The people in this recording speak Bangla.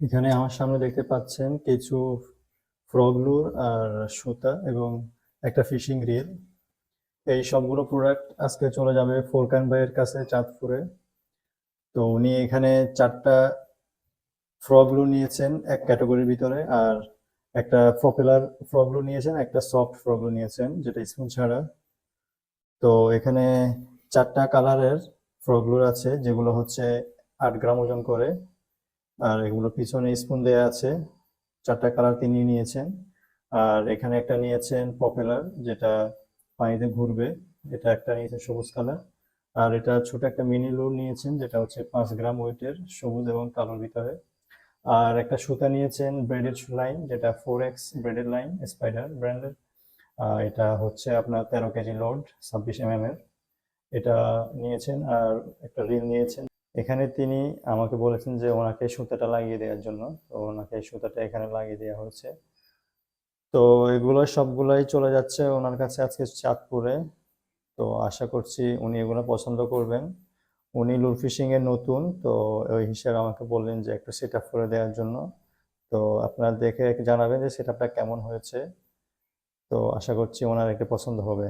এখানে আমার সামনে দেখতে পাচ্ছেন কিছু ফ্রগ লুর আর সুতা এবং একটা ফিশিং রিল। এই সবগুলো প্রোডাক্ট আজকে চলে যাবে ফোরকান ভাইয়ের কাছে চাঁদপুরে। তো উনি এখানে 4টা ফ্রগ লু নিয়েছেন এক ক্যাটাগরির ভিতরে, আর একটা প্রপেলার ফ্রগ লু নিয়েছেন, একটা সফট ফ্রগ লু নিয়েছেন যেটা স্পুন ছাড়া। তো এখানে 4টা কালারের ফ্রগ লুর আছে, যেগুলো হচ্ছে 8 গ্রাম ওজন করে। আর এগুলো পিছনে স্পুন দেয়া আছে। 4টা কালার তিনি নিয়েছেন। আর এখানে একটা নিয়েছেন পপুলার, যেটা পানিতে ঘুরবে। এটা একটা নিয়েছেন সবুজ কালার। আর এটা ছোট একটা মিনি লুর নিয়েছেন, যেটা হচ্ছে 5 গ্রাম ওয়েটের, সবুজ এবং কালোর ভিতরে। আর একটা সুতা নিয়েছেন ব্রেডেড লাইন, যেটা 4X ব্রেডেড লাইন, স্পাইডার ব্র্যান্ডের। এটা হচ্ছে আপনার 13 কেজি লোড, 26 mm এর। এটা নিয়েছেন। আর একটা রিল নিয়েছেন। এখানে তিনি আমাকে বলেছেন যে ওনাকে সুতাটা লাগিয়ে দেওয়ার জন্য। তো ওনাকে সুতাটা এখানে লাগিয়ে দেওয়া হয়েছে। তো এগুলো সবগুলাই চলে যাচ্ছে ওনার কাছে আজকে চাঁদপুরে। তো আশা করছি উনি এগুলো পছন্দ করবেন। উনি লুর ফিশিং এর নতুন, তো ওই হিসেবে আমাকে বললেন যে একটু সেট আপ করে দেওয়ার জন্য। তো আপনারা দেখে জানাবেন যে সেট আপটা কেমন হয়েছে। তো আশা করছি ওনার একটা পছন্দ হবে।